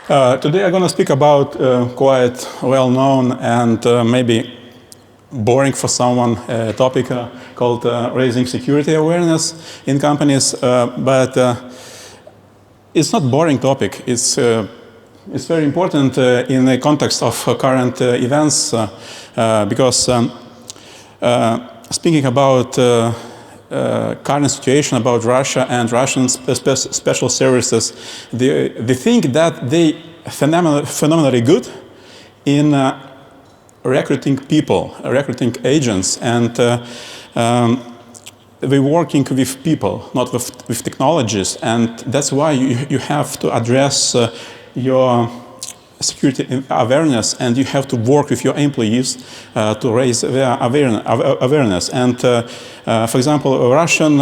Today I'm going to speak about quite well-known and maybe boring for someone topic called raising security awareness in companies, but it's not boring topic. It's very important in the context of current events because speaking about current situation about Russia and Russian special services, they think that they phenomenally good in recruiting people, recruiting agents, and we're working with people, not with technologies, and that's why you have to address your security awareness, and you have to work with your employees to raise their awareness. And for example, Russian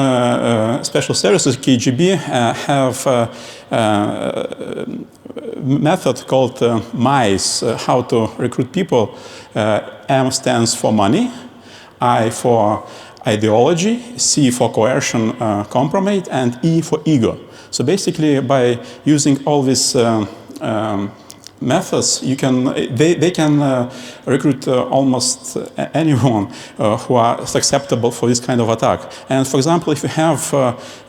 special services, KGB, have a method called MICE, how to recruit people. M stands for money, I for ideology, C for coercion, compromise, and E for ego. So basically, by using all these methods, you can they can recruit almost anyone who are susceptible for this kind of attack. And for example, if you have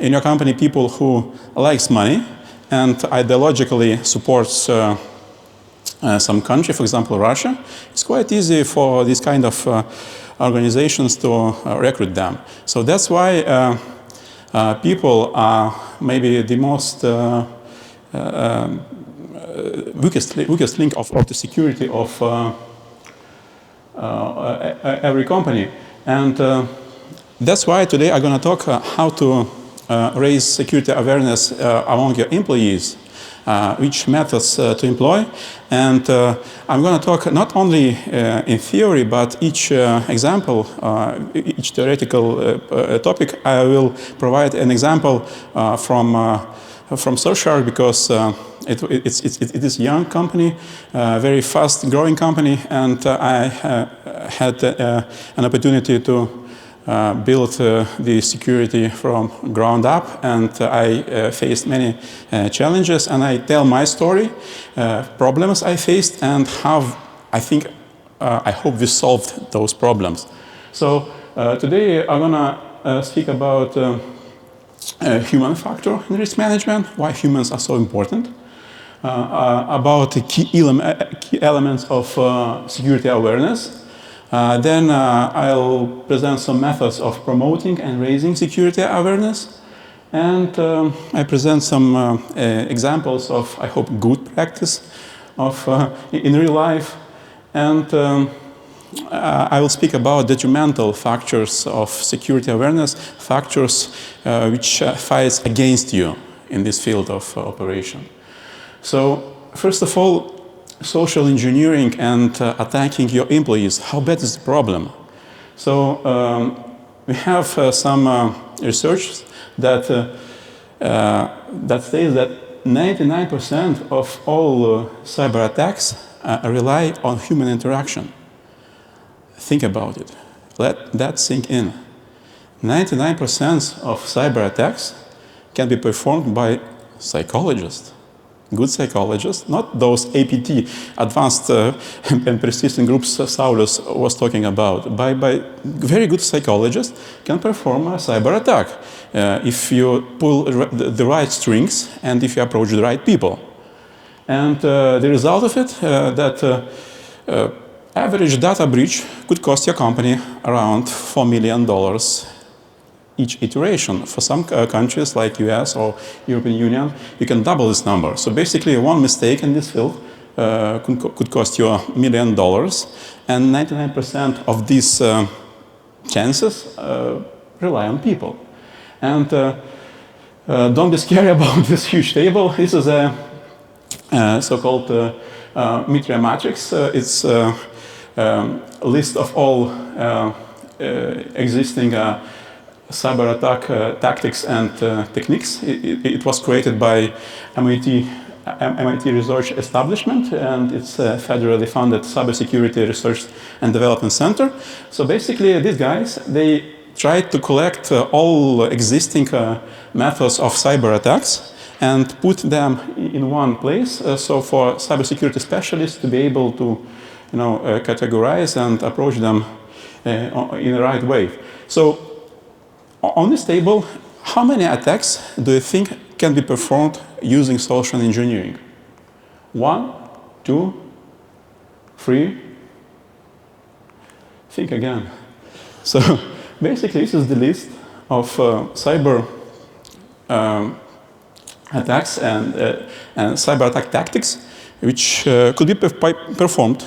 in your company people who likes money and ideologically supports some country, for example Russia, it's quite easy for this kind of organizations to recruit them. So that's why people are maybe the most weakest link of the security of every company. And that's why today I'm going to talk how to raise security awareness among your employees, which methods to employ. And I'm going to talk not only in theory, but each example, each theoretical topic, I will provide an example from Surfshark, because it is a young company, very fast growing company, and I had an opportunity to build the security from ground up, and I faced many challenges, and I tell my story, problems I faced, and how I hope we solved those problems. So today I'm gonna speak about human factor in risk management, why humans are so important, about the key elements of security awareness. Then I'll present some methods of promoting and raising security awareness. And I present some examples of, I hope, good practice of in real life. And I will speak about detrimental factors of security awareness, factors which fight against you in this field of operation. So, first of all, social engineering and attacking your employees. How bad is the problem? So, we have some research that says that 99% of all cyber attacks rely on human interaction. Think about it. Let that sink in. 99% of cyber attacks can be performed by psychologists. Good psychologists, not those APT, advanced and persistent groups Saulius was talking about. By very good psychologists can perform a cyber attack if you pull the right strings and if you approach the right people. And the result of it, that average data breach could cost your company around $4 million each iteration. For some countries like US or European Union, you can double this number. So basically one mistake in this field could cost you $1 million, and 99% of these chances rely on people. And don't be scary about this huge table. This is a so-called Meteor Matrix. It's a list of all existing cyber attack tactics and techniques. It was created by MIT Research Establishment, and it's a federally funded cybersecurity research and development center. So basically, these guys, they tried to collect all existing methods of cyber attacks and put them in one place. So for cybersecurity specialists to be able to categorize and approach them in the right way. So on this table, how many attacks do you think can be performed using social engineering? 1, 2, 3. Think again. So basically, this is the list of cyber attacks and cyber attack tactics, which could be performed,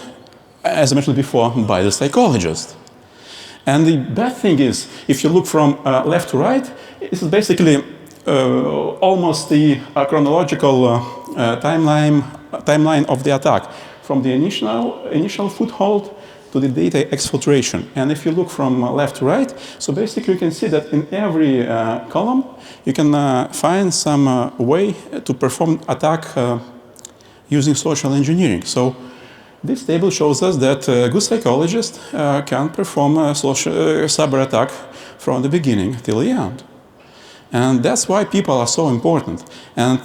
as I mentioned before, by the psychologist. And the bad thing is, if you look from left to right, this is basically almost the chronological timeline of the attack, from the initial foothold to the data exfiltration. And if you look from left to right, so basically you can see that in every column, you can find some way to perform attack using social engineering. So this table shows us that a good psychologist can perform a cyber attack from the beginning till the end. And that's why people are so important. And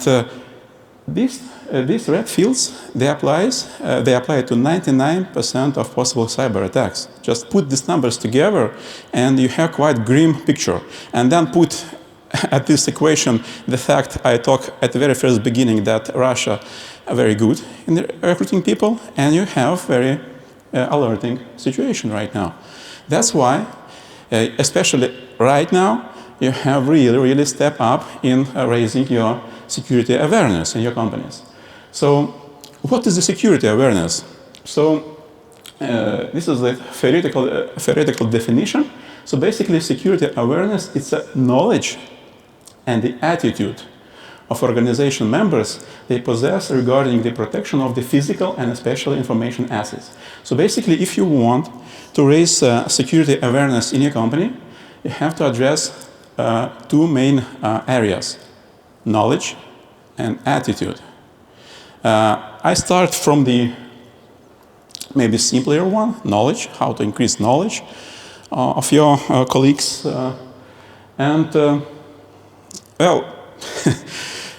these red fields, they apply to 99% of possible cyber attacks. Just put these numbers together and you have quite grim picture. And then put at this equation the fact I talked at the very first beginning that Russia are very good in recruiting people, and you have very alerting situation right now. That's why, especially right now, you have really step up in raising your security awareness in your companies. So what is the security awareness? So this is the theoretical definition. So basically security awareness is a knowledge and the attitude of organization members they possess regarding the protection of the physical and especially information assets. So basically if you want to raise security awareness in your company, you have to address two main areas: knowledge and attitude. I start from the maybe simpler one, knowledge, how to increase knowledge of your colleagues. Well,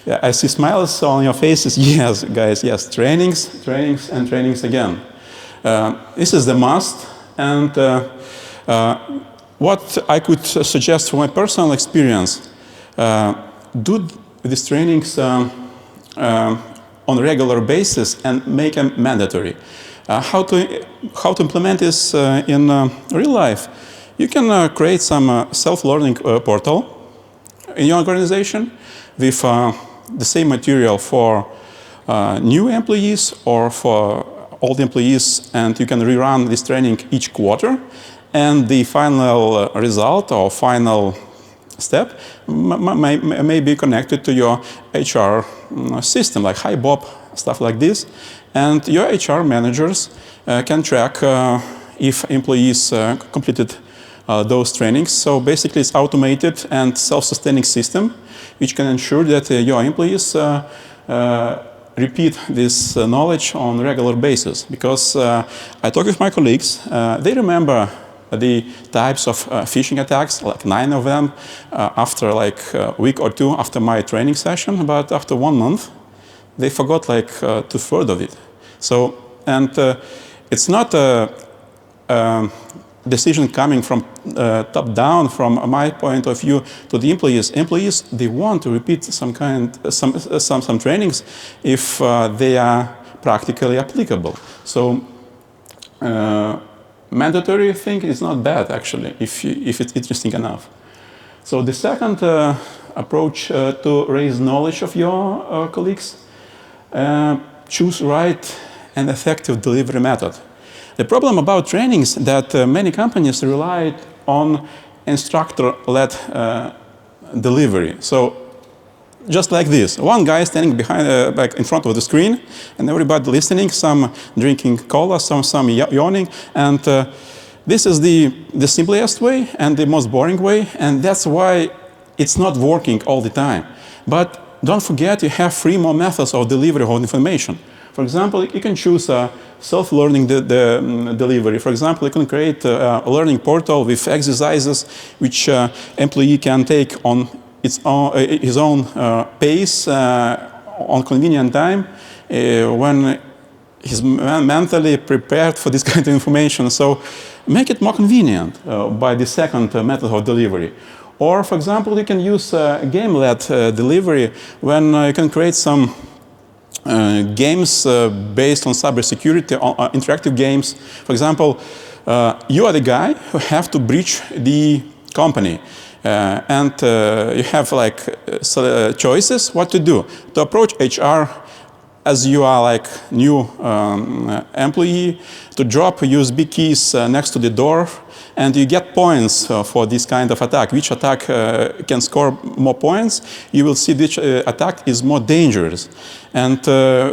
yeah, I see smiles on your faces. Yes, guys, yes, trainings again. This is the must. And what I could suggest from my personal experience, do these trainings on a regular basis and make them mandatory. How to implement this in real life? You can create some self-learning portal in your organization with the same material for new employees or for old employees, and you can rerun this training each quarter. And the final result or final step may be connected to your HR system, like HiBob, stuff like this. And your HR managers can track if employees completed those trainings. So basically it's automated and self-sustaining system, which can ensure that your employees repeat this knowledge on a regular basis. Because I talk with my colleagues, they remember the types of phishing attacks, like 9 of them, after like a week or two after my training session, but after 1 month, they forgot like 2/3 of it. So, and it's not a decision coming from top down, from my point of view, to the employees. Employees, they want to repeat some trainings if they are practically applicable. So, mandatory thing is not bad, actually, if it's interesting enough. So the second approach to raise knowledge of your colleagues, choose right and effective delivery method. The problem about trainings that many companies relied on instructor-led delivery. So just like this, one guy standing behind, like in front of the screen, and everybody listening, some drinking cola, some yawning, and this is the simplest way and the most boring way, and that's why it's not working all the time. But don't forget, you have 3 more methods of delivery of information. For example, you can choose self-learning delivery. For example, you can create a learning portal with exercises which employee can take on his own pace on convenient time when he's mentally prepared for this kind of information. So make it more convenient by the second method of delivery. Or, for example, you can use game-led delivery when you can create some games based on cybersecurity, interactive games. For example, you are the guy who have to breach the company. And you have like choices what to do. To approach HR as you are like new employee, to drop USB keys next to the door, and you get points for this kind of attack. Which attack can score more points, you will see which attack is more dangerous. And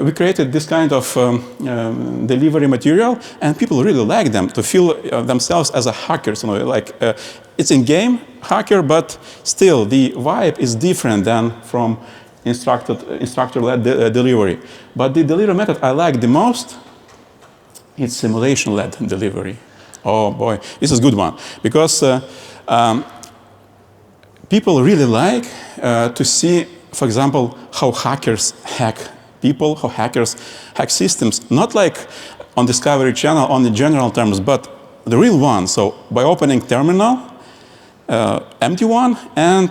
we created this kind of delivery material, and people really like them, to feel themselves as a hackers. You know, like it's in game hacker, but still the vibe is different than from instructor-led delivery. But the delivery method I like the most, it's simulation-led delivery. Oh boy, this is a good one. Because people really like to see, for example, how hackers hack people, how hackers hack systems. Not like on Discovery Channel on the general terms, but the real one. So by opening terminal, empty one, and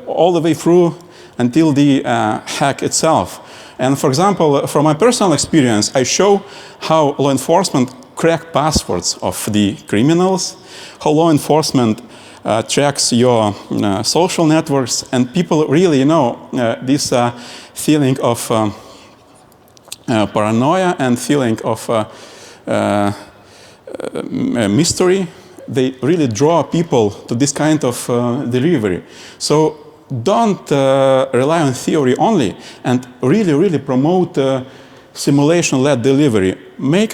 all the way through until the hack itself. And for example, from my personal experience, I show how law enforcement crack passwords of the criminals, how law enforcement tracks your social networks, and people really, you know, this feeling of paranoia and feeling of mystery, they really draw people to this kind of delivery. So don't rely on theory only, and really promote simulation-led delivery. Make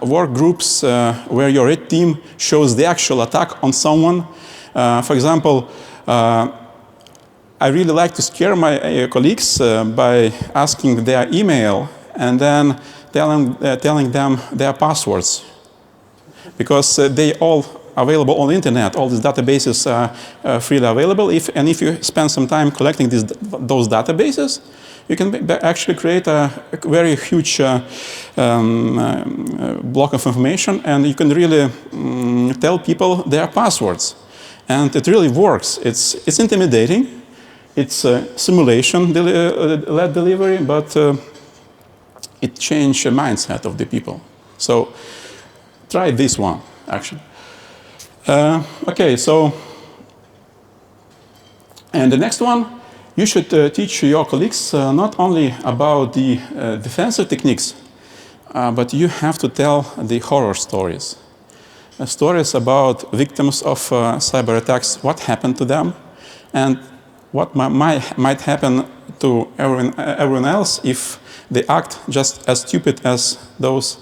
work groups where your red team shows the actual attack on someone. For example, I really like to scare my colleagues by asking their email and then telling them their passwords, because they all available on the internet. All these databases are freely available. If you spend some time collecting those databases, you can actually create a very huge block of information, and you can really tell people their passwords. And it really works. It's intimidating. It's simulation-led delivery, but it changed the mindset of the people. So try this one, actually. Okay, so, and the next one, you should teach your colleagues not only about the defensive techniques, but you have to tell the horror stories. Stories about victims of cyber attacks, what happened to them, and what might happen to everyone else if they act just as stupid as those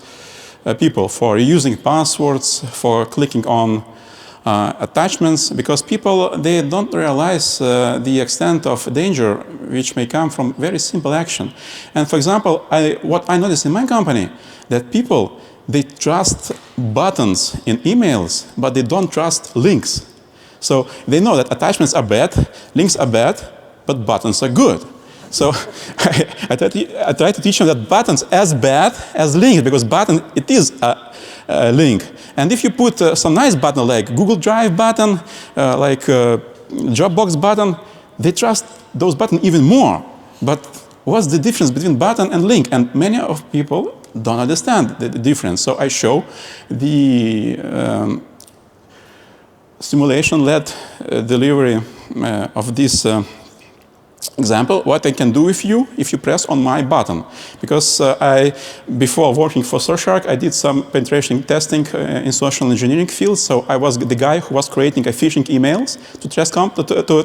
people, for using passwords, for clicking on attachments, because people, they don't realize the extent of danger which may come from very simple action. And for example, what I noticed in my company, that people, they trust buttons in emails, but they don't trust links. So they know that attachments are bad, links are bad, but buttons are good. So I try to teach them that buttons as bad as links, because button, it is a link. And if you put some nice button like Google Drive button, like Dropbox button, they trust those buttons even more. But what's the difference between button and link? And many of people don't understand the difference. So I show the simulation-led delivery of this example, what I can do with you if you press on my button. Because before working for Surfshark, I did some penetration testing in social engineering field. So I was the guy who was creating phishing emails to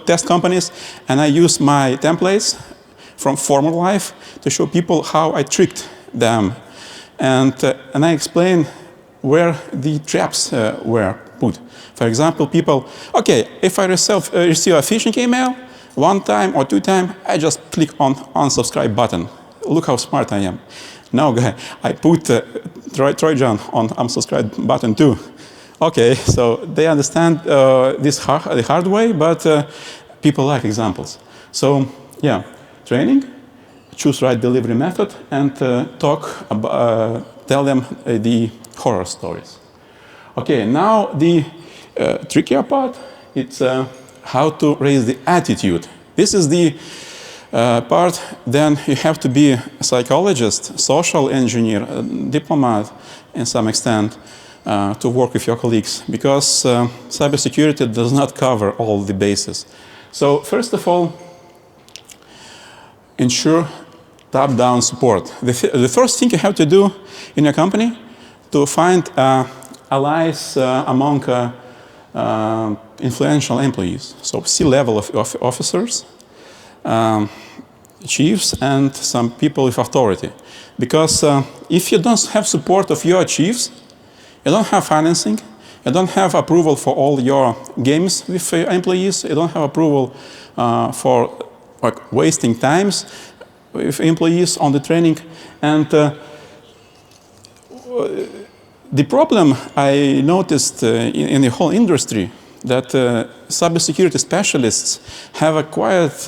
test companies. And I used my templates from former life to show people how I tricked them. And I explained where the traps were put. For example, people, okay, if I receive a phishing email, one time or two times, I just click on unsubscribe button. Look how smart I am. Now, I put Trojan on unsubscribe button too. Okay, so they understand this the hard way, but people like examples. So yeah, training, choose right delivery method, and tell them the horror stories. Okay, now the trickier part, it's how to raise the attitude. This is the part, then you have to be a psychologist, social engineer, a diplomat in some extent to work with your colleagues, because cybersecurity does not cover all the bases. So first of all, ensure top-down support. The first thing you have to do in your company to find allies among influential employees, so C-level of officers, chiefs, and some people with authority. Because if you don't have support of your chiefs, you don't have financing, you don't have approval for all your games with your employees, you don't have approval for wasting times with employees on the training. And the problem I noticed in the whole industry, that cybersecurity specialists have a quite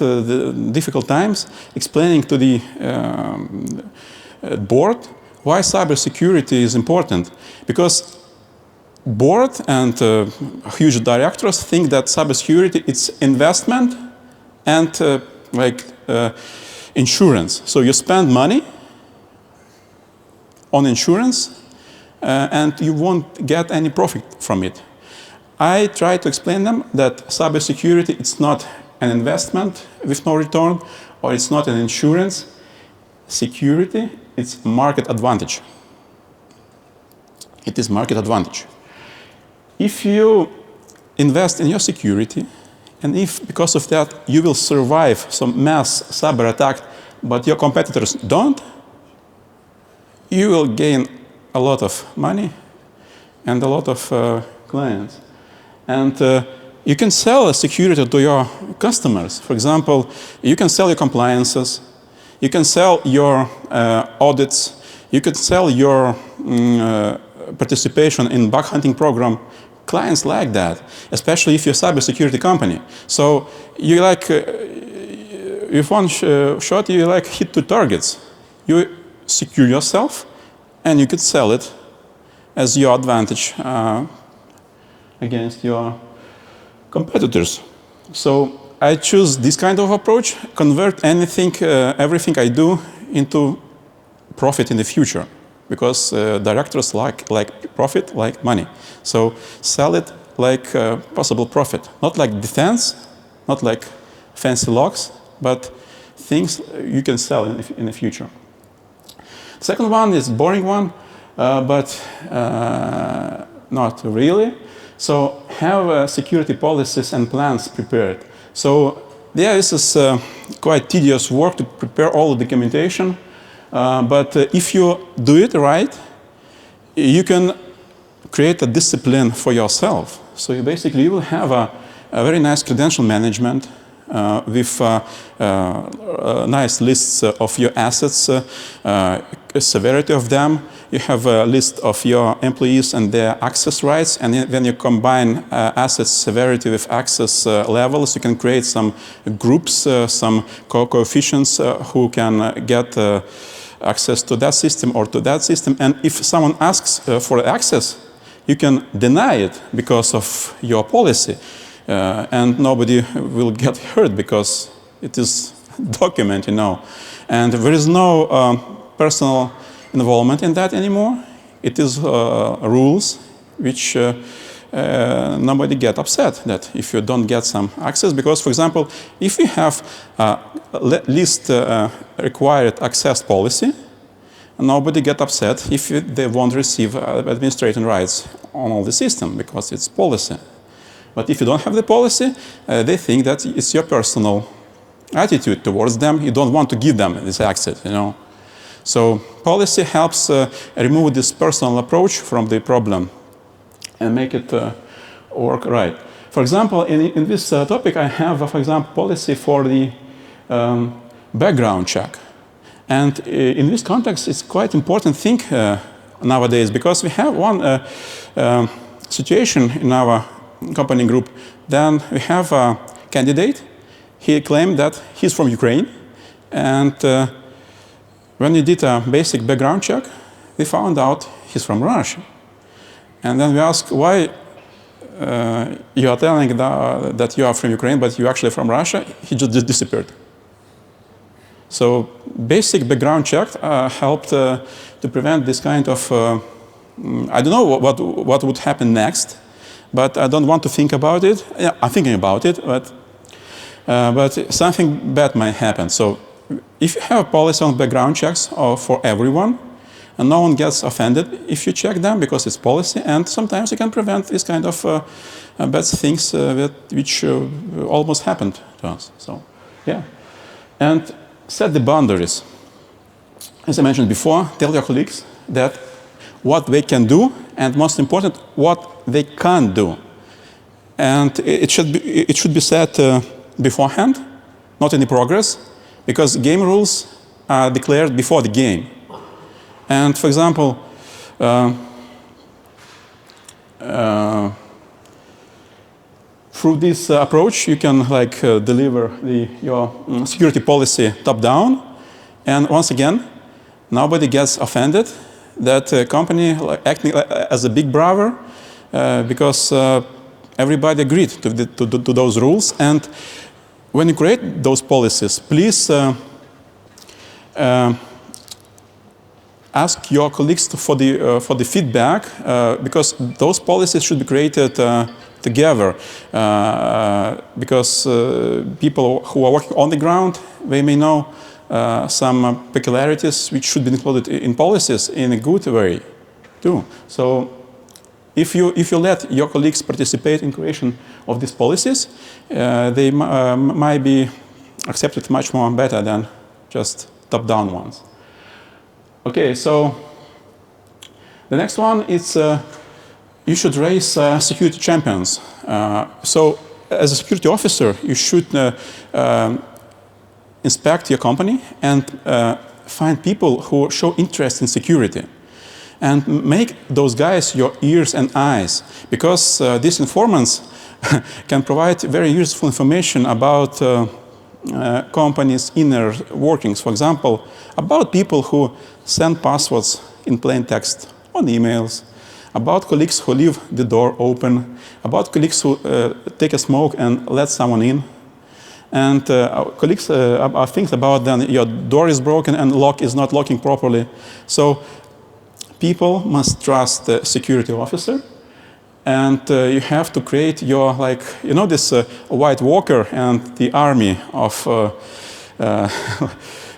difficult times explaining to the board why cybersecurity is important. Because board and huge directors think that cybersecurity is investment and insurance. So you spend money on insurance and you won't get any profit from it. I try to explain them that cybersecurity, it's not an investment with no return, or it's not an insurance. Security, it's market advantage. It is market advantage. If you invest in your security, and if because of that you will survive some mass cyber attack, but your competitors don't, you will gain a lot of money and a lot of clients. And you can sell security to your customers. For example, you can sell your compliances, you can sell your audits, you can sell your participation in bug hunting program. Clients like that, especially if you're a cybersecurity company. So you with one shot, you hit 2 targets. You secure yourself, and you could sell it as your advantage against your competitors. So I choose this kind of approach, convert everything I do into profit in the future, because directors like profit, like money. So sell it like possible profit, not like defense, not like fancy locks, but things you can sell in the future. Second one is boring one, but not really. So have security policies and plans prepared. So yeah, this is quite tedious work to prepare all the documentation, but if you do it right, you can create a discipline for yourself. So you will have a very nice credential management with nice lists of your assets, severity of them. You have a list of your employees and their access rights, and when you combine assets severity with access levels, you can create some groups, some coefficients who can get access to that system or to that system. And if someone asks for access, you can deny it because of your policy, and nobody will get hurt because it is documented, And there is no personal involvement in that anymore. It is rules which nobody get upset that if you don't get some access. Because, for example, if you have least required access policy, nobody get upset if they won't receive administrative rights on all the system, because it's policy. But if you don't have the policy, they think that it's your personal attitude towards them. You don't want to give them this access, So policy helps remove this personal approach from the problem and make it work right. For example, in this topic, I have, for example, policy for the background check. And in this context, it's quite important thing nowadays, because we have one situation in our company group. Then we have a candidate, he claimed that he's from Ukraine, and when we did a basic background check, we found out he's from Russia. And then we asked, why you are telling that you are from Ukraine, but you're actually from Russia? He just disappeared. So basic background check helped to prevent this kind of, I don't know what would happen next, but I don't want to think about it. Yeah, I'm thinking about it, but something bad might happen. So if you have a policy on background checks for everyone, and no one gets offended if you check them because it's policy, and sometimes you can prevent this kind of bad things which almost happened to us. So, yeah. And set the boundaries. As I mentioned before, tell your colleagues that what they can do, and most important, what they can't do. And it should be set beforehand, not in the progress, because game rules are declared before the game. And for example, through this approach, you can deliver your security policy top down. And once again, nobody gets offended that a company acting as a big brother because everybody agreed to those rules. And when you create those policies, please ask your colleagues for the feedback because those policies should be created together because people who are working on the ground, they may know some peculiarities which should be included in policies in a good way too. So if you let your colleagues participate in creation of these policies, they might be accepted much more better than just top-down ones. Okay, so the next one is you should raise security champions. So as a security officer, you should inspect your company and find people who show interest in security. And make those guys your ears and eyes, because these informants can provide very useful information about companies' inner workings. For example, about people who send passwords in plain text on emails, about colleagues who leave the door open, about colleagues who take a smoke and let someone in, and colleagues think about then your door is broken and lock is not locking properly. So people must trust the security officer, and you have to create your, this White Walker and the army of.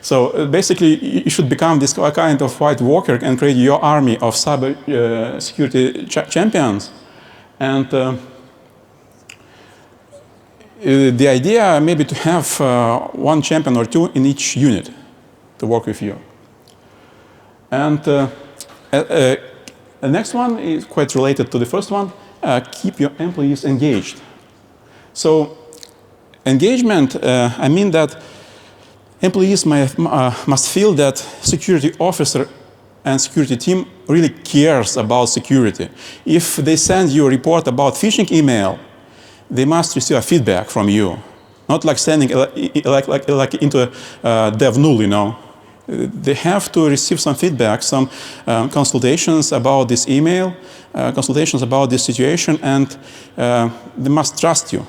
So basically, you should become this kind of White Walker and create your army of cyber security champions. And the idea may be to have one champion or two in each unit to work with you. And the next one is quite related to the first one. Keep your employees engaged. So engagement, I mean that employees must feel that security officer and security team really cares about security. If they send you a report about phishing email, they must receive a feedback from you. Not like sending into a dev null, you know. They have to receive some feedback, some consultations about this email, consultations about this situation, and they must trust you.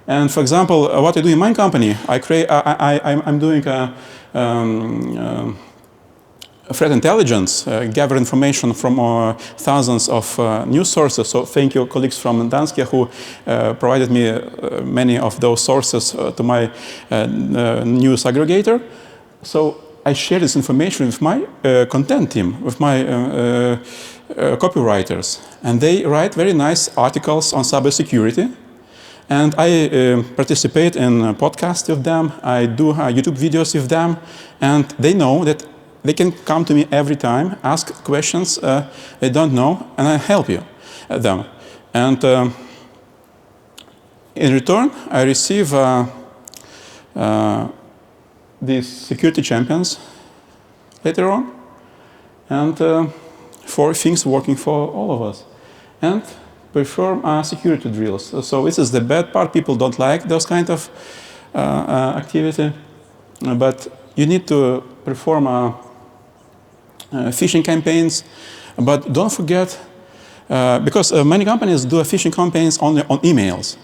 And for example, what I do in my company, I'm doing threat intelligence, gather information from thousands of news sources. So thank you, colleagues from Danske, who provided me many of those sources to my news aggregator. So I share this information with my content team, with my copywriters. And they write very nice articles on cybersecurity. And I participate in podcasts with them. I do YouTube videos with them. And they know that they can come to me every time, ask questions they don't know, and I help them. And in return, I receive these security champions later on, and for things working for all of us. And perform security drills. So this is the bad part. People don't like those kind of activity. But you need to perform phishing campaigns. But don't forget, because many companies do phishing campaigns only on emails.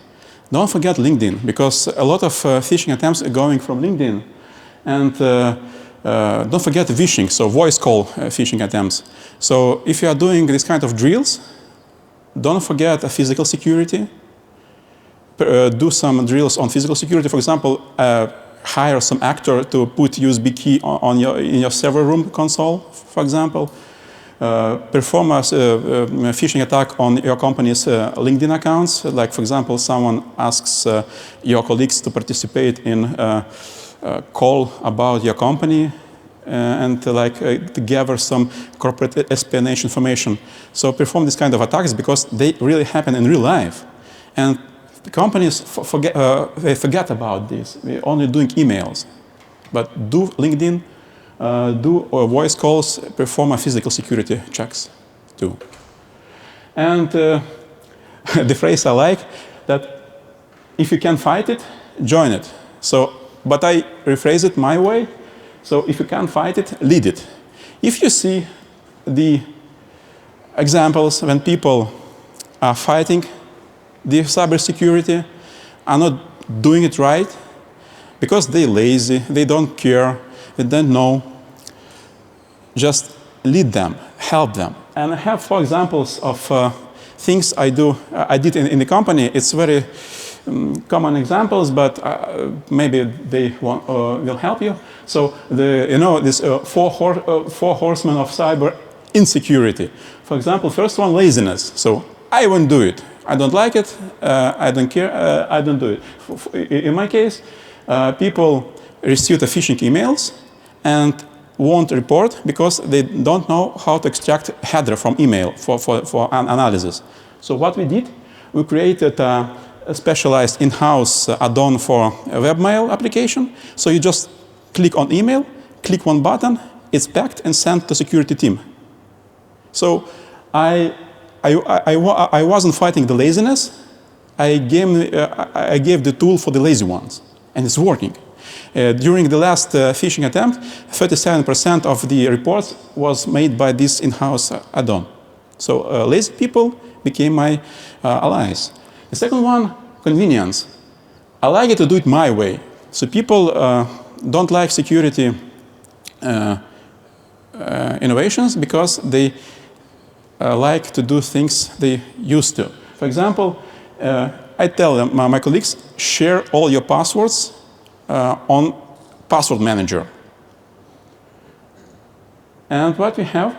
Don't forget LinkedIn, because a lot of phishing attempts are going from LinkedIn. And don't forget phishing, so voice call phishing attempts. So if you are doing this kind of drills, don't forget physical security. Do some drills on physical security. For example, hire some actor to put USB key in your server room console, for example. Perform a phishing attack on your company's LinkedIn accounts. Like, for example, someone asks your colleagues to participate in a call about your company and to gather some corporate espionage information. So perform this kind of attacks because they really happen in real life. And companies forget about this. We're only doing emails. But do LinkedIn, do voice calls, perform a physical security checks too. And the phrase I like, that if you can fight it, join it. So, but I rephrase it my way. So if you can't fight it, lead it. If you see the examples when people are fighting the cybersecurity, are not doing it right, because they're lazy, they don't care, they don't know, just lead them, help them. And I have 4 examples of things I did in the company. It's very common examples, but maybe they will help you. So this 4 horsemen of cyber insecurity. For example, first one, laziness. So I won't do it. I don't like it. I don't care. I don't do it. In my case, people receive the phishing emails and won't report because they don't know how to extract header from email for analysis. So what we did, we created a specialized in-house add-on for a webmail application. So you just click on email, click one button, it's packed and sent to security team. So I wasn't fighting the laziness. I gave the tool for the lazy ones, and it's working. During the last phishing attempt, 37% of the reports was made by this in-house add-on. So lazy people became my allies. The second one, convenience. I like it to do it my way. So people don't like security innovations because they like to do things they used to. For example, I tell them, my colleagues, share all your passwords on password manager. And what we have,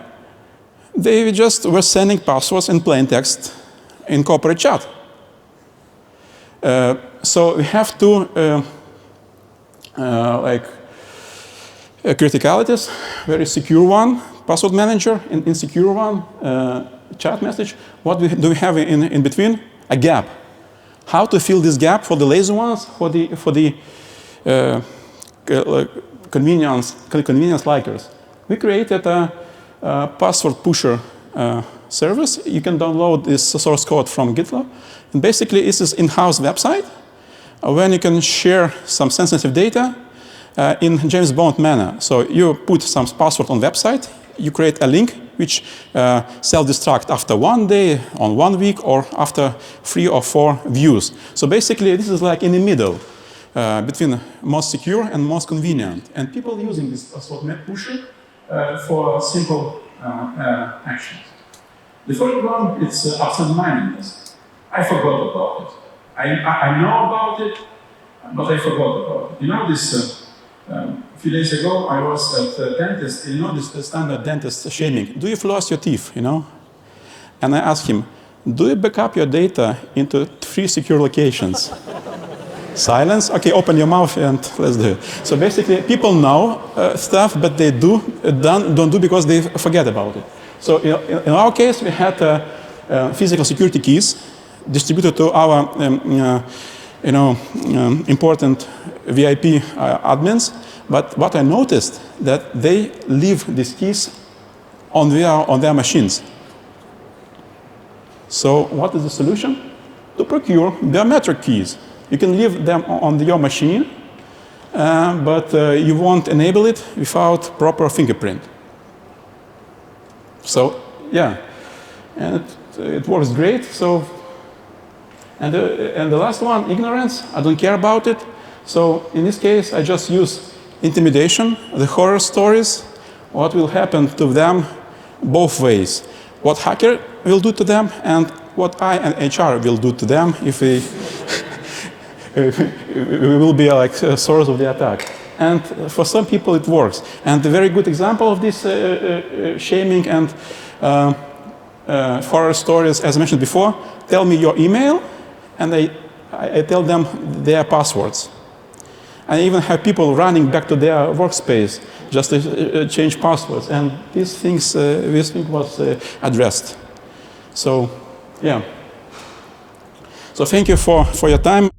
they just were sending passwords in plain text in corporate chat. So we have two criticalities: very secure one, password manager, and insecure one, chat message. What do we have in between? A gap. How to fill this gap for the lazy ones, for the convenience likers? We created a password pusher service. You can download this source code from GitLab. And basically, this is in-house website when you can share some sensitive data in James Bond manner. So you put some password on website, you create a link which self-destruct after 1 day, on 1 week, or after 3 or 4 views. So basically, this is like in the middle between most secure and most convenient. And people using this password pusher for simple actions. The first one is absent-mindedness. I forgot about it. I know about it, but I forgot about it. You know this. A few days ago, I was at the dentist. You know this standard dentist shaming. Do you floss your teeth? You know, and I asked him, do you back up your data into 3 secure locations? Silence. Okay, open your mouth and let's do it. So basically, people know stuff, but they don't do because they forget about it. So in our case, we had physical security keys distributed to our important VIP admins. But what I noticed that they leave these keys on their machines. So what is the solution? To procure biometric keys. You can leave them on your machine, but you won't enable it without proper fingerprint. So, yeah, and it works great. So, and the last one, ignorance. I don't care about it. So in this case, I just use intimidation, the horror stories, what will happen to them both ways. What hacker will do to them and what I and HR will do to them if we will be like a source of the attack. And for some people it works. And a very good example of this shaming and horror stories, as I mentioned before, tell me your email, and I tell them their passwords. I even have people running back to their workspace just to change passwords. And these things, this thing was addressed. So, yeah. So thank you for your time.